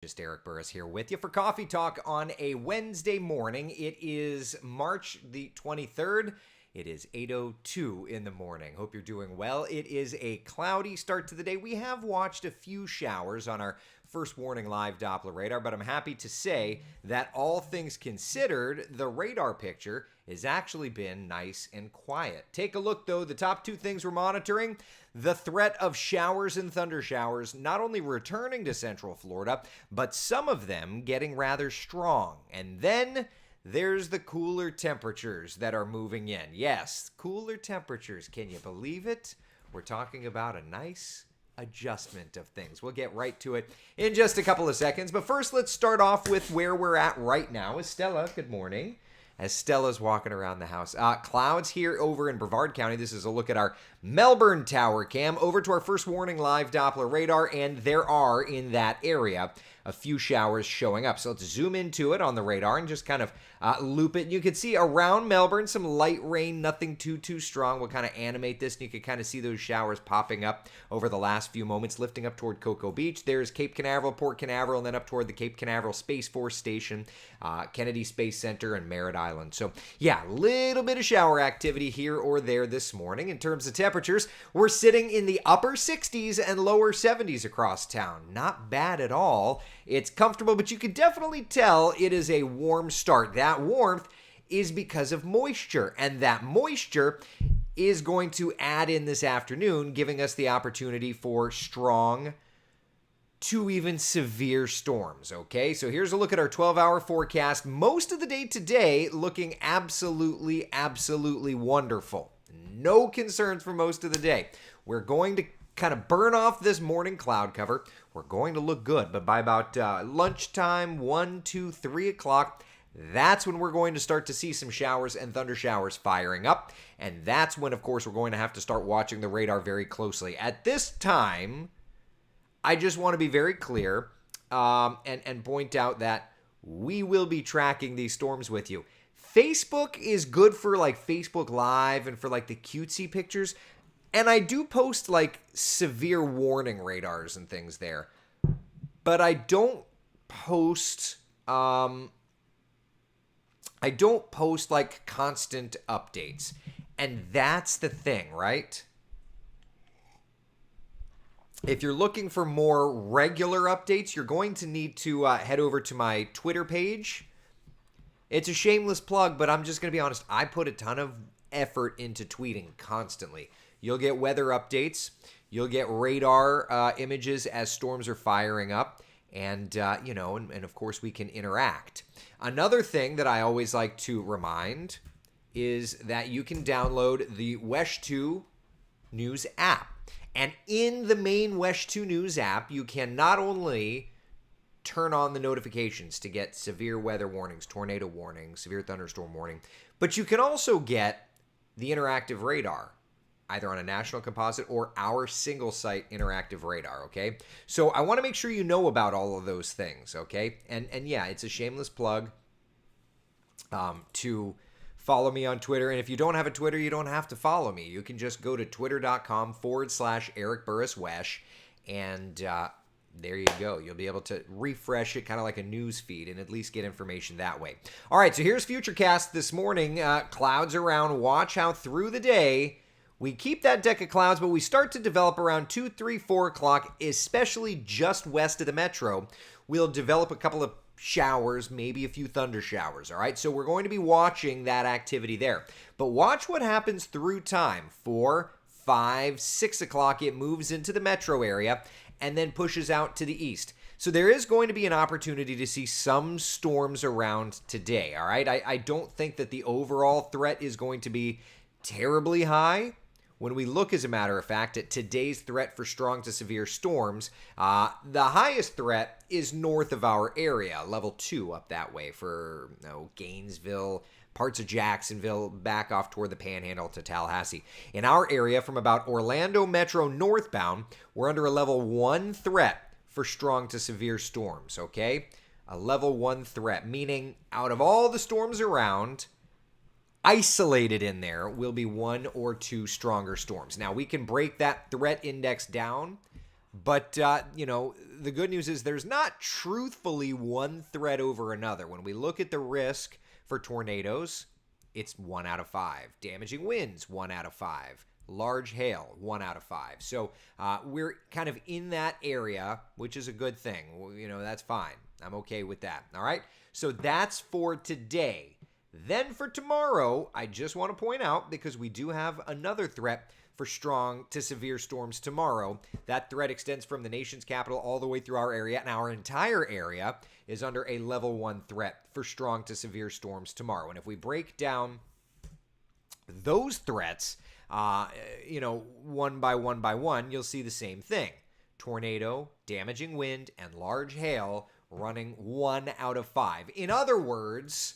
Just Eric Burris here with you for Coffee Talk on a Wednesday morning. It is March the 23rd. It is 8:02 in the morning. Hope you're doing well. It is a cloudy start to the day. We have watched a few showers on our first warning live Doppler radar, but I'm happy to say that all things considered, the radar picture has actually been nice and quiet. Take a look, though. The top two things we're monitoring: the threat of showers and thunder showers not only returning to Central Florida, but some of them getting rather strong. And then there's the cooler temperatures that are moving in. Yes, cooler temperatures. Can you believe it? We're talking about a nice adjustment of things. We'll get right to it in just a couple of seconds. But first, let's start off with where we're at right now. Estella, good morning. As Stella's walking around the house. Clouds here over in Brevard County. This is a look at our Melbourne Tower cam. Over to our first warning live Doppler radar, and there are in that area a few showers showing up. So let's zoom into it on the radar and just kind of loop it. You can see around Melbourne some light rain, nothing too strong. We'll kind of animate this, and you can kind of see those showers popping up over the last few moments, lifting up toward Cocoa Beach. There's Cape Canaveral, Port Canaveral, and then up toward the Cape Canaveral Space Force Station, Kennedy Space Center, and Merritt Island. So yeah, a little bit of shower activity here or there this morning. In terms of temperatures, we're sitting in the upper 60s and lower 70s across town. Not bad at all. It's comfortable, but you can definitely tell it is a warm start. That warmth is because of moisture, and that moisture is going to add in this afternoon, giving us the opportunity for strong to even severe storms, okay? So here's a look at our 12-hour forecast. Most of the day today looking absolutely wonderful. No concerns for most of the day. We're going to kind of burn off this morning cloud cover. We're going to look good, but by about lunchtime, 1, 2, 3 o'clock, that's when we're going to start to see some showers and thunder showers firing up. And that's when, of course, we're going to have to start watching the radar very closely. At this time, I just want to be very clear and point out that we will be tracking these storms with you. Facebook is good for like Facebook Live and for like the cutesy pictures. And I do post like severe warning radars and things there. But I don't post like constant updates. And that's the thing, right? If you're looking for more regular updates, you're going to need to head over to my Twitter page. It's a shameless plug, but I'm just going to be honest. I put a ton of effort into tweeting constantly. You'll get weather updates. You'll get radar images as storms are firing up. And, and of course we can interact. Another thing that I always like to remind is that you can download the WESH 2 News app. And in the main WESH 2 News app, you can not only turn on the notifications to get severe weather warnings, tornado warnings, severe thunderstorm warning, but you can also get the interactive radar, either on a national composite or our single site interactive radar, okay? So I want to make sure you know about all of those things, okay? And yeah, it's a shameless plug to follow me on Twitter. And if you don't have a Twitter, you don't have to follow me. You can just go to twitter.com/Eric Burris Wesh, and there you go. You'll be able to refresh it kind of like a news feed and at least get information that way. All right, so here's Futurecast this morning. Clouds around. Watch how through the day we keep that deck of clouds, but we start to develop around 2, 3, 4 o'clock, especially just west of the metro. We'll develop a couple of showers, maybe a few thunder showers, all right? So we're going to be watching that activity there. But watch what happens through time. 4, 5, 6 o'clock, it moves into the metro area and then pushes out to the east. So there is going to be an opportunity to see some storms around today, all right? I don't think that the overall threat is going to be terribly high. When we look, as a matter of fact, at today's threat for strong to severe storms, the highest threat is north of our area, level 2 up that way for Gainesville, parts of Jacksonville, back off toward the Panhandle to Tallahassee. In our area, from about Orlando Metro northbound, we're under a level 1 threat for strong to severe storms, okay? A level 1 threat, meaning out of all the storms around, isolated in there will be 1 or 2 stronger storms. Now, we can break that threat index down But, you know, the good news is there's not truthfully one threat over another. When we look at the risk for tornadoes, it's 1 out of 5. Damaging winds, 1 out of 5. Large hail, 1 out of 5. So we're kind of in that area, which is a good thing. You know, that's fine. I'm okay with that. All right. So that's for today. Then for tomorrow, I just want to point out, because we do have another threat for strong to severe storms tomorrow. That threat extends from the nation's capital all the way through our area, and our entire area is under a level 1 threat for strong to severe storms tomorrow. And if we break down those threats, you know, one by one, you'll see the same thing. Tornado, damaging wind, and large hail running 1 out of 5. In other words,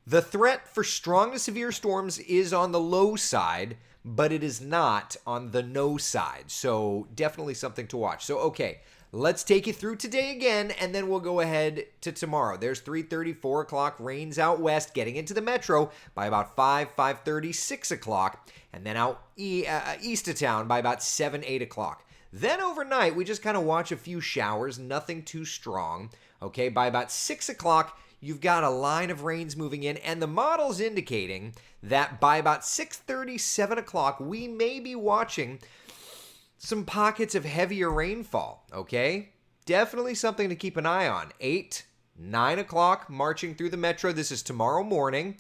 the threat for strong to severe storms is on the low side, but it is not on the no side. So definitely something to watch. So, okay, let's take you through today again, and then we'll go ahead to tomorrow. There's 3:30, 4 o'clock, rains out west, getting into the metro by about 5:30, 6 o'clock, and then out east of town by about 7, 8 o'clock. Then overnight, we just kind of watch a few showers, nothing too strong. Okay, by about 6 o'clock, you've got a line of rains moving in, and the model's indicating that by about 6:30, 7 o'clock, we may be watching some pockets of heavier rainfall, okay? Definitely something to keep an eye on. 8, 9 o'clock, marching through the metro. This is tomorrow morning.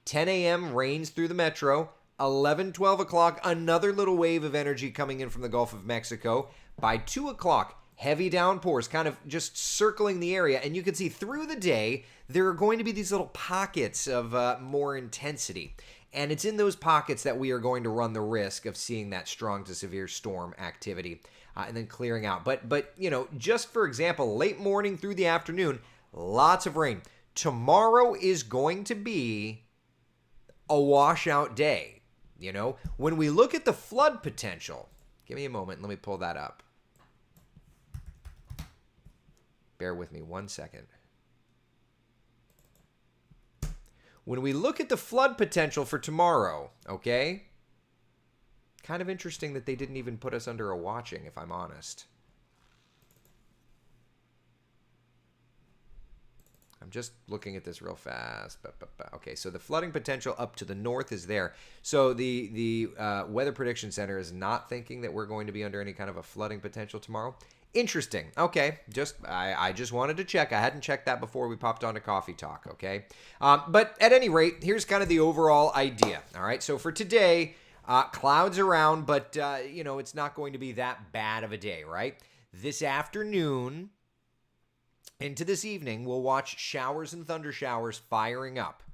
10 a.m., rains through the metro. 11, 12 o'clock, another little wave of energy coming in from the Gulf of Mexico. By 2 o'clock, heavy downpours kind of just circling the area. And you can see through the day, there are going to be these little pockets of more intensity. And it's in those pockets that we are going to run the risk of seeing that strong to severe storm activity and then clearing out. But you know, just for example, late morning through the afternoon, lots of rain. Tomorrow is going to be a washout day. You know, when we look at the flood potential, give me a moment. Let me pull that up. Bear with me 1 second. When we look at the flood potential for tomorrow, okay? Kind of interesting that they didn't even put us under a watching, if I'm honest. I'm just looking at this real fast. Okay, so the flooding potential up to the north is there. So the Weather Prediction Center is not thinking that we're going to be under any kind of a flooding potential tomorrow. Interesting. Okay, I just wanted to check. I hadn't checked that before we popped on to Coffee Talk, okay? But at any rate, here's kind of the overall idea, all right? So for today, clouds around, but, you know, it's not going to be that bad of a day, right? This afternoon into this evening, we'll watch showers and thunder showers firing up.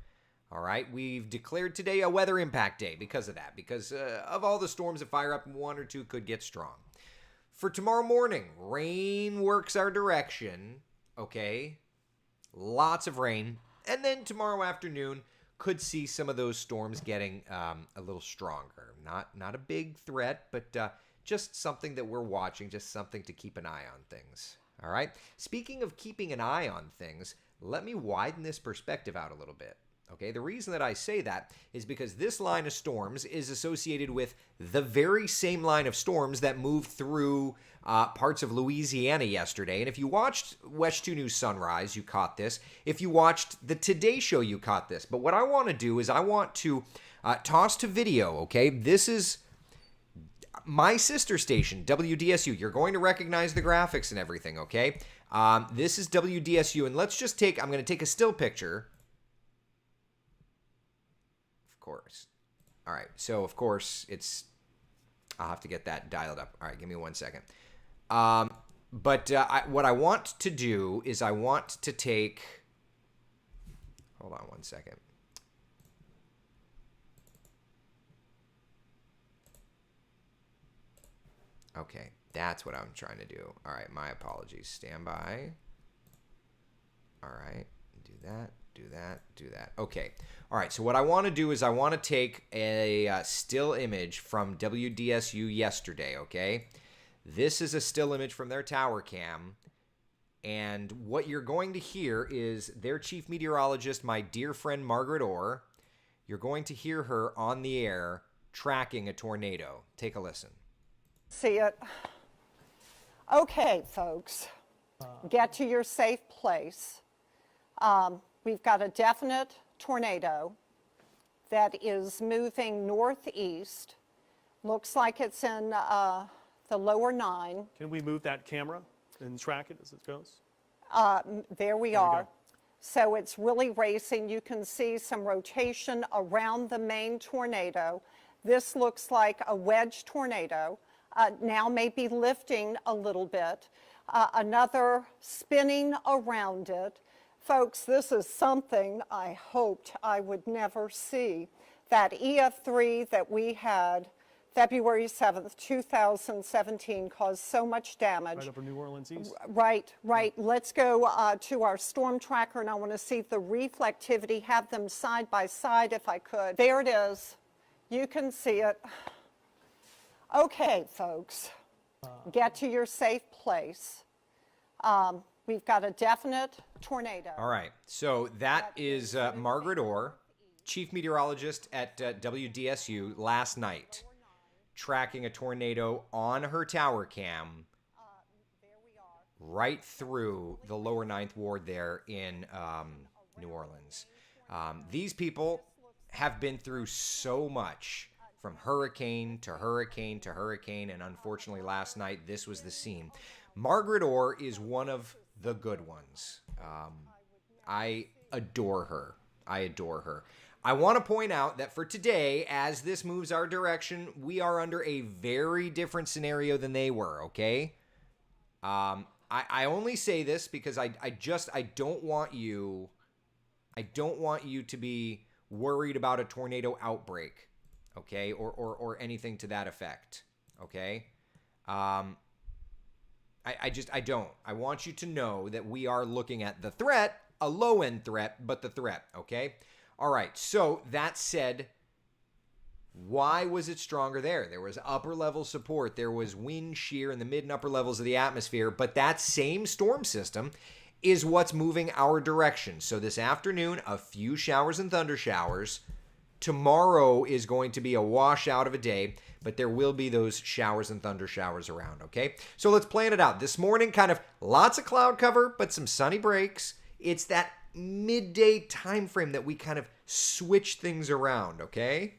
All right, we've declared today a weather impact day because of that, because of all the storms that fire up, 1 or 2 could get strong. For tomorrow morning, rain works our direction, okay? Lots of rain. And then tomorrow afternoon, could see some of those storms getting a little stronger. Not a big threat, but just something that we're watching, just something to keep an eye on things. All right? Speaking of keeping an eye on things, let me widen this perspective out a little bit. Okay, the reason that I say that is because this line of storms is associated with the very same line of storms that moved through parts of Louisiana yesterday. And if you watched West 2 News Sunrise, you caught this. If you watched the Today Show, you caught this. But what I want to do is I want to toss to video, okay? This is my sister station, WDSU. You're going to recognize the graphics and everything, okay? This is WDSU, and let's just I'm going to take a still picture. Course. All right. So, of course, I'll have to get that dialed up. All right. Give me 1 second. What I want to do is I want to take, hold on 1 second. Okay. That's what I'm trying to do. All right. My apologies. Stand by. All right. Do that. Do that, do that. Okay. All right. So what I want to do is I want to take a still image from WDSU yesterday, okay? This is a still image from their tower cam. And what you're going to hear is their chief meteorologist, my dear friend Margaret Orr. You're going to hear her on the air tracking a tornado. Take a listen. See it. Okay, folks, get to your safe place. We've got a definite tornado that is moving northeast. Looks like it's in the lower 9. Can we move that camera and track it as it goes? There we we are. go. So it's really racing. You can see some rotation around the main tornado. This looks like a wedge tornado. Now maybe lifting a little bit. Another spinning around it. Folks, this is something I hoped I would never see. That EF3 that we had February 7th, 2017 caused so much damage. Right over New Orleans East? Right. Let's go to our storm tracker, and I want to see the reflectivity, have them side by side if I could. There it is. You can see it. Okay, folks, get to your safe place. We've got a definite tornado. All right, so that is Margaret Orr, chief meteorologist at WDSU last night, tracking a tornado on her tower cam right through the lower 9th ward there in New Orleans. These people have been through so much, from hurricane to hurricane to hurricane, and unfortunately last night this was the scene. Margaret Orr is one of the good ones. I adore her. I want to point out that for today, as this moves our direction, we are under a very different scenario than they were, okay? I only say this because I don't want you to be worried about a tornado outbreak, okay? Or anything to that effect, okay? I don't. I want you to know that we are looking at the threat, a low-end threat, but the threat, okay? All right, so that said, why was it stronger there? There was upper-level support. There was wind shear in the mid and upper levels of the atmosphere, but that same storm system is what's moving our direction. So this afternoon, a few showers and thunder showers. Tomorrow is going to be a washout of a day, but there will be those showers and thunder showers around, okay? So let's plan it out. This morning, kind of lots of cloud cover, but some sunny breaks. It's that midday time frame that we kind of switch things around, okay?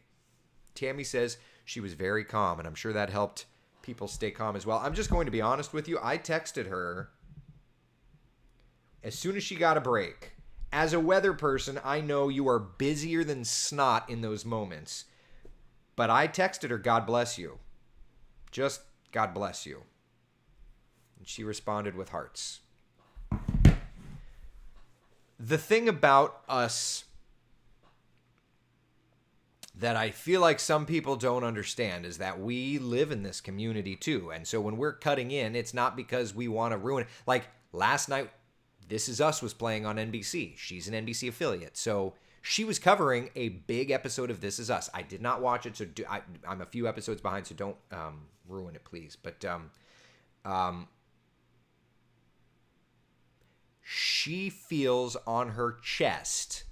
Tammy says she was very calm, and I'm sure that helped people stay calm as well. I'm just going to be honest with you. I texted her as soon as she got a break. As a weather person, I know you are busier than snot in those moments. But I texted her, God bless you. Just God bless you. And she responded with hearts. The thing about us that I feel like some people don't understand is that we live in this community too. And so when we're cutting in, it's not because we want to ruin it. Like last night, This Is Us was playing on NBC. She's an NBC affiliate. So she was covering a big episode of This Is Us. I did not watch it, so I'm a few episodes behind, so don't ruin it, please. But she feels on her chest,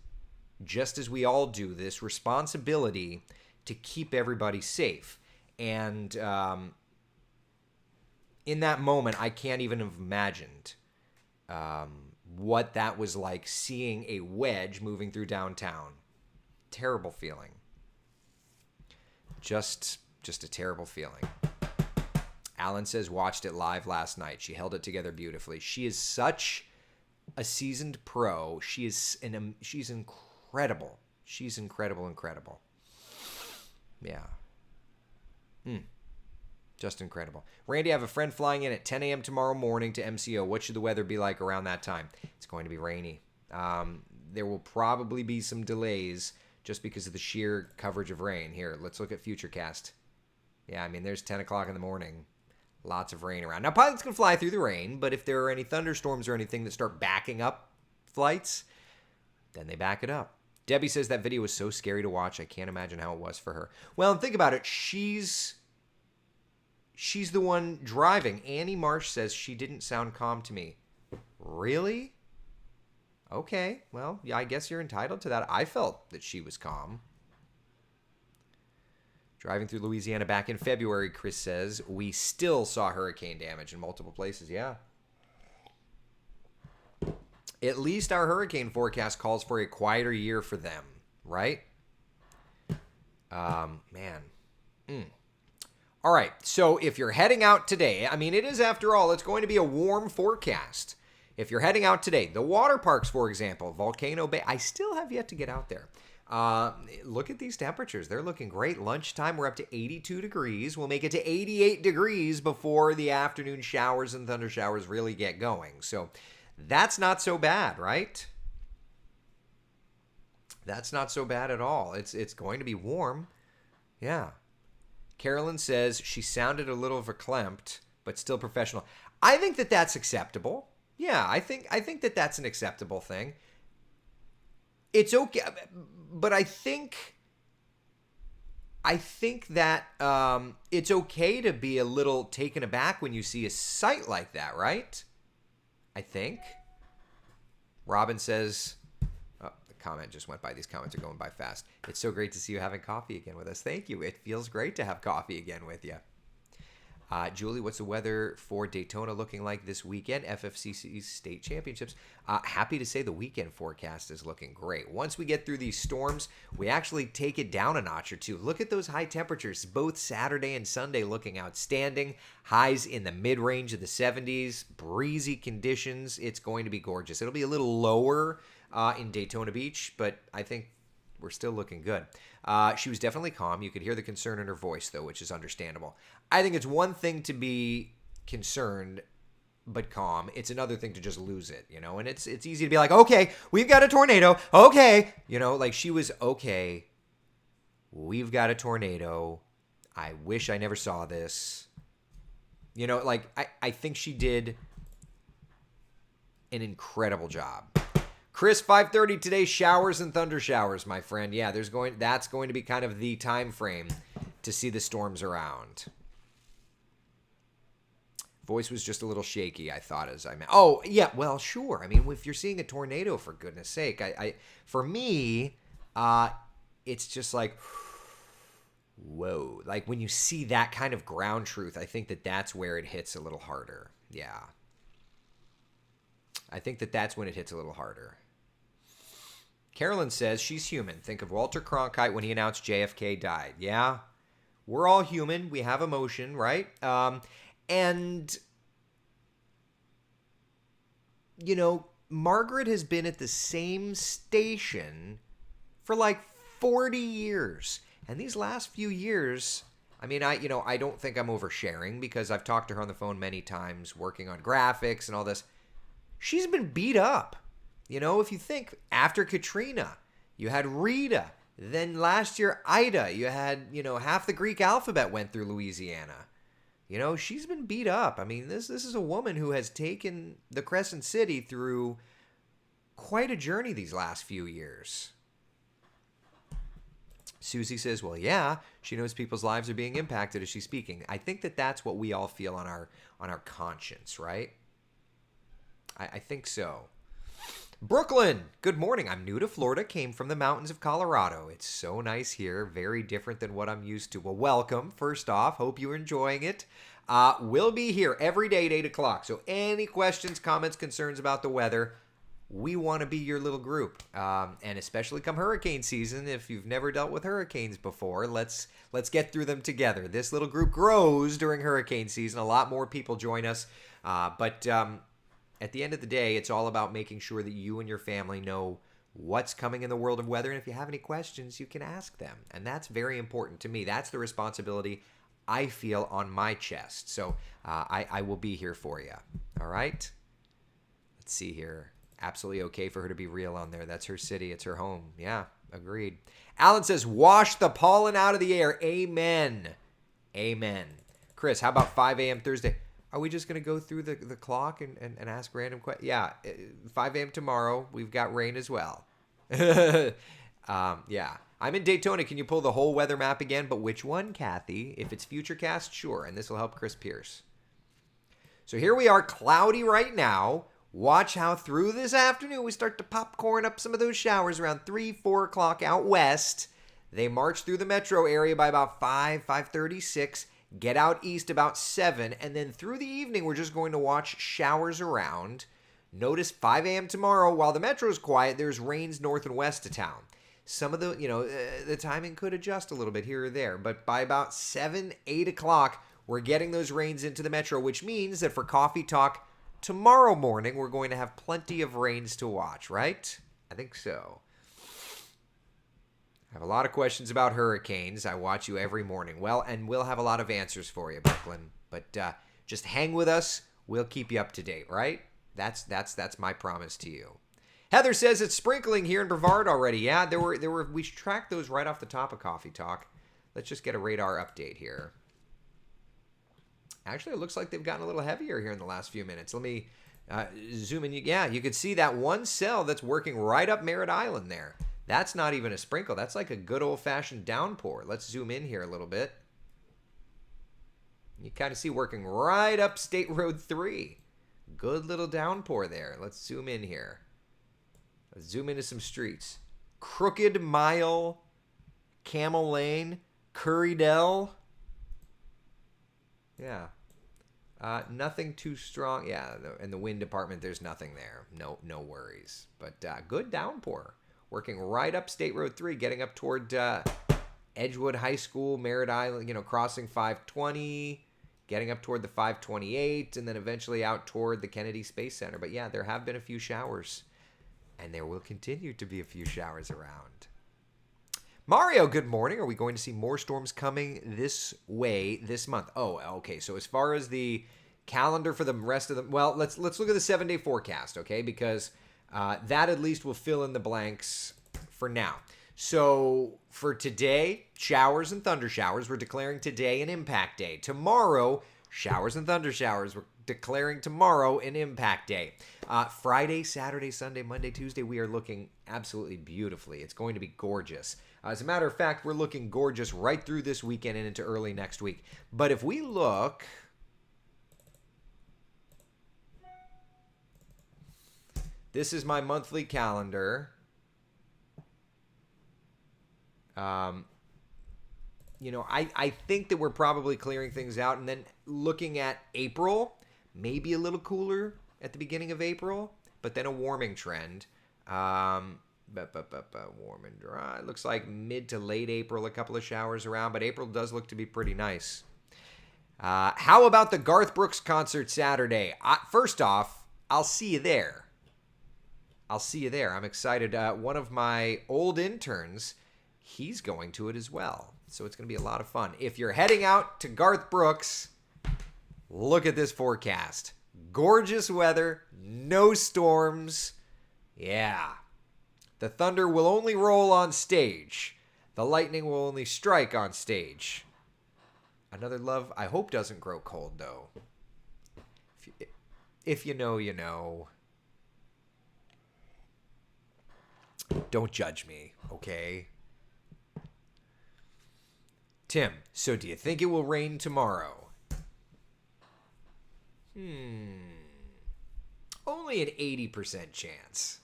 just as we all do, this responsibility to keep everybody safe. And in that moment, I can't even have imagined what that was like, seeing a wedge moving through downtown. Terrible feeling. Just a terrible feeling. Alan says watched it live last night. She held it together beautifully. She is such a seasoned pro. She's incredible. She's incredible. Yeah. Just incredible. Randy, I have a friend flying in at 10 a.m. tomorrow morning to MCO. What should the weather be like around that time? It's going to be rainy. There will probably be some delays just because of the sheer coverage of rain. Here, let's look at Futurecast. Yeah, I mean, there's 10 o'clock in the morning. Lots of rain around. Now, pilots can fly through the rain, but if there are any thunderstorms or anything that start backing up flights, then they back it up. Debbie says that video was so scary to watch. I can't imagine how it was for her. Well, and think about it. She's the one driving. Annie Marsh says she didn't sound calm to me. Really? Okay. Well, yeah, I guess you're entitled to that. I felt that she was calm. Driving through Louisiana back in February, Chris says, we still saw hurricane damage in multiple places. Yeah. At least our hurricane forecast calls for a quieter year for them, right? Man. All right, so if you're heading out today, I mean, it is, after all, it's going to be a warm forecast. If you're heading out today, the water parks, for example, Volcano Bay, I still have yet to get out there. Look at these temperatures. They're looking great. Lunchtime, we're up to 82 degrees. We'll make it to 88 degrees before the afternoon showers and thunder showers really get going. So that's not so bad, right? That's not so bad at all. It's going to be warm. Yeah. Carolyn says she sounded a little verklempt, but still professional. I think that that's acceptable. Yeah, I think that that's an acceptable thing. It's okay, but I think that it's okay to be a little taken aback when you see a sight like that, right? I think. Robin says, oh, the comment just went by. These comments are going by fast. It's so great to see you having coffee again with us. Thank you. It feels great to have coffee again with you. Julie, what's the weather for Daytona looking like this weekend? Ffcc's state championships. Happy to say the weekend forecast is looking great. Once we get through these storms, we actually take it down a notch or two. Look at those high temperatures, both Saturday and Sunday looking outstanding. Highs in the mid-range of the 70s, breezy conditions. It's going to be gorgeous. It'll be a little lower in Daytona Beach, but I think we're still looking good. She was definitely calm. You could hear the concern in her voice, though, which is understandable. I think it's one thing to be concerned but calm. It's another thing to just lose it, you know? And it's easy to be like, okay, we've got a tornado. Okay. You know, like she was, okay, we've got a tornado. I wish I never saw this. You know, like I think she did an incredible job. Chris, 5:30 today, showers and thunder showers, my friend. Yeah, that's going to be kind of the time frame to see the storms around. Voice was just a little shaky, I thought, as I meant. Oh, yeah, well, sure. I mean, if you're seeing a tornado, for goodness sake, for me, it's just like, whoa. Like when you see that kind of ground truth, I think that that's where it hits a little harder. Yeah. I think that that's when it hits a little harder. Carolyn says she's human. Think of Walter Cronkite when he announced JFK died. Yeah, we're all human. We have emotion, right? And, you know, Margaret has been at the same station for like 40 years. And these last few years, I mean, I don't think I'm oversharing because I've talked to her on the phone many times working on graphics and all this. She's been beat up. You know, if you think after Katrina, you had Rita. Then last year, Ida. You had, half the Greek alphabet went through Louisiana. You know, she's been beat up. I mean, this is a woman who has taken the Crescent City through quite a journey these last few years. Susie says, well, yeah, she knows people's lives are being impacted as she's speaking. I think that that's what we all feel on our conscience, right? I think so. Brooklyn, good morning. I'm new to Florida, came from the mountains of Colorado. It's so nice here, very different than what I'm used to. Well, welcome, first off. Hope you're enjoying it. We'll be here every day at 8 o'clock. So any questions, comments, concerns about the weather, we want to be your little group. And especially come hurricane season, if you've never dealt with hurricanes before, let's get through them together. This little group grows during hurricane season. A lot more people join us. But at the end of the day, it's all about making sure that you and your family know what's coming in the world of weather. And if you have any questions, you can ask them. And that's very important to me. That's the responsibility I feel on my chest. So I will be here for you. All right? Let's see here. Absolutely okay for her to be real on there. That's her city. It's her home. Yeah, agreed. Alan says, wash the pollen out of the air. Amen. Amen. Chris, how about 5 a.m. Thursday? Are we just going to go through the clock and ask random questions? Yeah, 5 a.m. tomorrow. We've got rain as well. Yeah. I'm in Daytona. Can you pull the whole weather map again? But which one, Kathy? If it's Futurecast, sure. And this will help Chris Pierce. So here we are, cloudy right now. Watch how through this afternoon we start to popcorn up some of those showers around 3, 4 o'clock out west. They march through the metro area by about 5:36, get out east about 7, and then through the evening, we're just going to watch showers around. Notice 5 a.m. tomorrow, while the metro's quiet, there's rains north and west of town. Some of the, the timing could adjust a little bit here or there, but by about 7, 8 o'clock, we're getting those rains into the metro, which means that for Coffee Talk tomorrow morning, we're going to have plenty of rains to watch, right? I think so. I have a lot of questions about hurricanes. I watch you every morning. Well, and we'll have a lot of answers for you, Brooklyn. But just hang with us. We'll keep you up to date, right? That's my promise to you. Heather says it's sprinkling here in Brevard already. Yeah, there were. We tracked those right off the top of Coffee Talk. Let's just get a radar update here. Actually, it looks like they've gotten a little heavier here in the last few minutes. Let me zoom in. Yeah, you can see that one cell that's working right up Merritt Island there. That's not even a sprinkle. That's like a good old-fashioned downpour. Let's zoom in here a little bit. You kind of see working right up State Road 3. Good little downpour there. Let's zoom in here. Let's zoom into some streets. Crooked Mile, Camel Lane, Currydell. Yeah. Nothing too strong. Yeah, in the wind department, there's nothing there. No worries. But good downpour. Working right up State Road 3, getting up toward Edgewood High School, Merritt Island, crossing 520, getting up toward the 528, and then eventually out toward the Kennedy Space Center. But yeah, there have been a few showers, and there will continue to be a few showers around. Mario, good morning. Are we going to see more storms coming this way this month? Oh, okay. So as far as the calendar for the rest of the, well, let's look at the 7-day forecast, okay? Because that at least will fill in the blanks for now. So for today, showers and thunder showers. We're declaring today an impact day. Tomorrow, showers and thunder showers. We're declaring tomorrow an impact day. Friday, Saturday, Sunday, Monday, Tuesday, we are looking absolutely beautifully. It's going to be gorgeous. As a matter of fact, we're looking gorgeous right through this weekend and into early next week. But if we look, this is my monthly calendar. I think that we're probably clearing things out, and then looking at April, maybe a little cooler at the beginning of April, but then a warming trend. Warm and dry. Looks like mid to late April, a couple of showers around, but April does look to be pretty nice. How about the Garth Brooks concert Saturday? First off, I'll see you there. I'm excited. One of my old interns, he's going to it as well. So it's going to be a lot of fun. If you're heading out to Garth Brooks, look at this forecast. Gorgeous weather, no storms. Yeah. The thunder will only roll on stage. The lightning will only strike on stage. Another love I hope doesn't grow cold, though. If you know, you know. Don't judge me, okay? Tim, so do you think it will rain tomorrow? Only an 80% chance.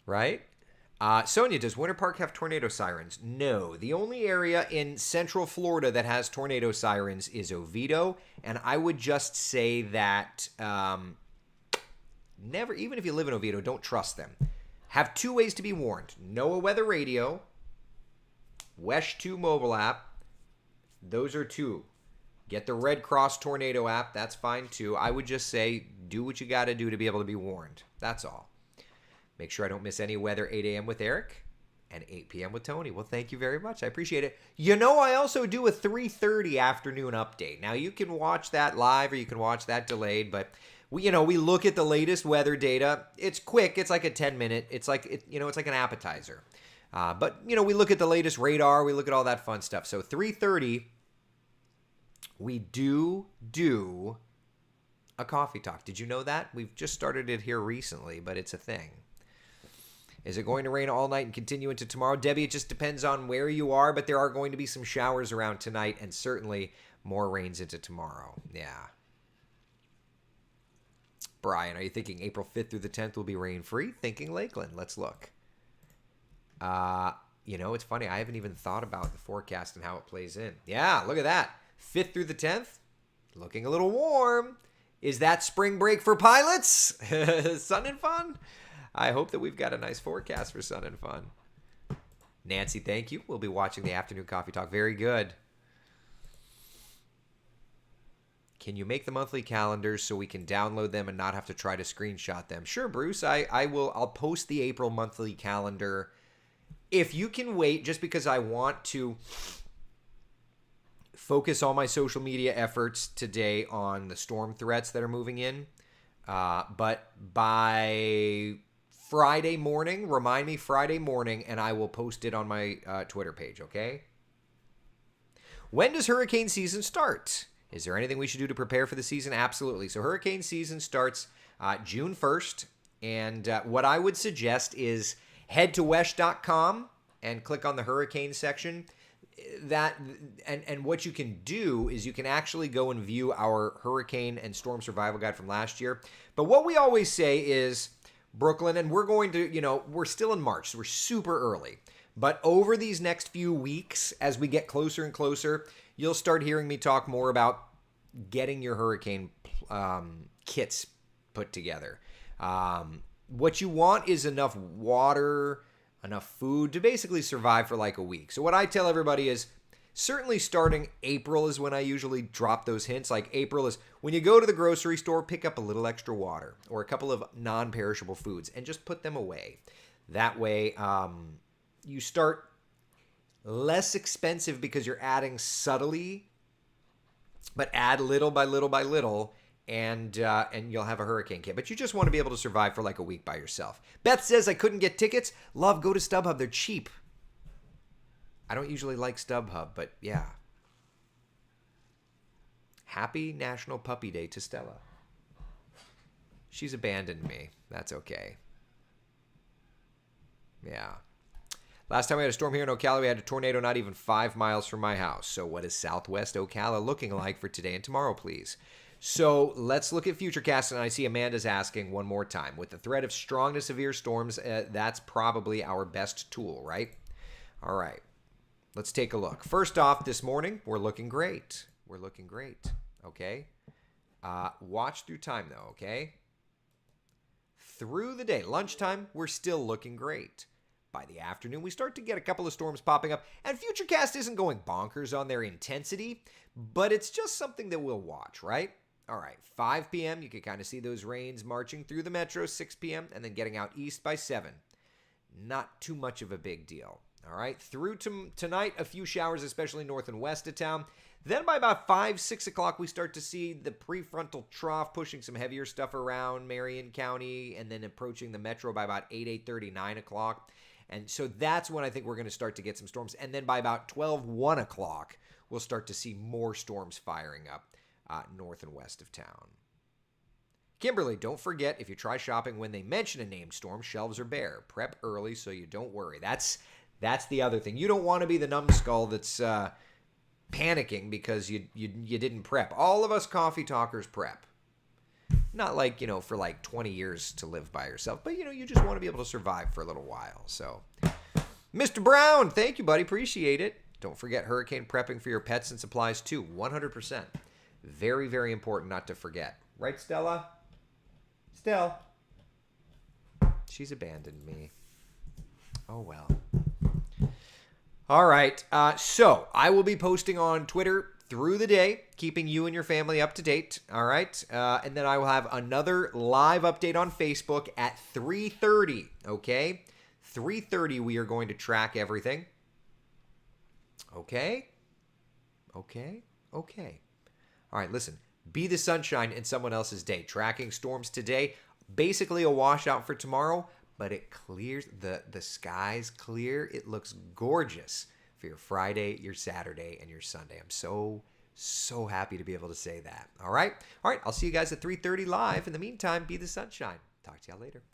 Right? Sonia, does Winter Park have tornado sirens? No. The only area in Central Florida that has tornado sirens is Oviedo. And I would just say that never, even if you live in Oviedo, don't trust them. Have two ways to be warned. NOAA Weather Radio, WESH 2 mobile app. Those are two. Get the Red Cross Tornado app. That's fine too. I would just say do what you got to do to be able to be warned. That's all. Make sure I don't miss any weather. 8 a.m. with Eric and 8 p.m. with Tony. Well, thank you very much. I appreciate it. I also do a 3:30 afternoon update. Now, you can watch that live or you can watch that delayed, but we look at the latest weather data. It's quick. It's like a 10-minute. It's like it's like an appetizer. But we look at the latest radar. We look at all that fun stuff. So 3:30, we do a coffee talk. Did you know that? We've just started it here recently, but it's a thing. Is it going to rain all night and continue into tomorrow? Debbie, it just depends on where you are, but there are going to be some showers around tonight and certainly more rains into tomorrow. Yeah. Brian, are you thinking April 5th through the 10th will be rain-free? Thinking Lakeland. Let's look. It's funny. I haven't even thought about the forecast and how it plays in. Yeah, look at that. 5th through the 10th, looking a little warm. Is that spring break for pilots? Sun and fun? I hope that we've got a nice forecast for sun and fun. Nancy, thank you. We'll be watching the afternoon coffee talk. Very good. Can you make the monthly calendars so we can download them and not have to try to screenshot them? Sure, Bruce. I will. I'll post the April monthly calendar. If you can wait, just because I want to focus all my social media efforts today on the storm threats that are moving in. But by Friday morning, remind me Friday morning, and I will post it on my Twitter page, okay? When does hurricane season start? Is there anything we should do to prepare for the season? Absolutely. So hurricane season starts June 1st. And what I would suggest is head to wesh.com and click on the hurricane section. And what you can do is you can actually go and view our hurricane and storm survival guide from last year. But what we always say is, Brooklyn, and we're going to, we're still in March, so we're super early. But over these next few weeks, as we get closer and closer, you'll start hearing me talk more about getting your hurricane kits put together. What you want is enough water, enough food to basically survive for like a week. So what I tell everybody is certainly starting April is when I usually drop those hints. Like April is when you go to the grocery store, pick up a little extra water or a couple of non-perishable foods and just put them away. That way you start less expensive because you're adding subtly, but add little by little by little, and you'll have a hurricane kit. But you just want to be able to survive for like a week by yourself. Beth says, I couldn't get tickets. Love, go to StubHub. They're cheap. I don't usually like StubHub, but yeah. Happy National Puppy Day to Stella. She's abandoned me. That's okay. Yeah. Last time we had a storm here in Ocala, we had a tornado not even 5 miles from my house. So what is Southwest Ocala looking like for today and tomorrow, please? So let's look at Futurecast, and I see Amanda's asking one more time. With the threat of strong to severe storms, that's probably our best tool, right? All right. Let's take a look. First off, this morning, we're looking great. We're looking great, okay? Watch through time, though, okay? Through the day, lunchtime, we're still looking great. By the afternoon, we start to get a couple of storms popping up, and Futurecast isn't going bonkers on their intensity, but it's just something that we'll watch, right? All right, 5 p.m., you can kind of see those rains marching through the metro, 6 p.m., and then getting out east by 7. Not too much of a big deal. All right, through to tonight, a few showers, especially north and west of town. Then by about 5, 6 o'clock, we start to see the prefrontal trough pushing some heavier stuff around Marion County, and then approaching the metro by about 8, 8:30, 9 o'clock. And so that's when I think we're going to start to get some storms. And then by about 12, 1 o'clock, we'll start to see more storms firing up north and west of town. Kimberly, don't forget, if you try shopping when they mention a named storm, shelves are bare. Prep early so you don't worry. That's the other thing. You don't want to be the numbskull that's panicking because you didn't prep. All of us coffee talkers prep. Not like, for like 20 years to live by yourself, but, you just want to be able to survive for a little while. So, Mr. Brown, thank you, buddy. Appreciate it. Don't forget hurricane prepping for your pets and supplies, too. 100%. Very, very important not to forget. Right, Stella? Stella? She's abandoned me. Oh, well. All right. So, I will be posting on Twitter through the day, keeping you and your family up to date. All right. And then I will have another live update on Facebook at 3:30. Okay. 3:30, we are going to track everything. Okay. Okay. Okay. All right. Listen, be the sunshine in someone else's day. Tracking storms today, basically a washout for tomorrow, but it clears. The sky's clear. It looks gorgeous for your Friday, your Saturday, and your Sunday. I'm so happy to be able to say that. All right. All right. I'll see you guys at 3:30 live. In the meantime, be the sunshine. Talk to y'all later. Bye.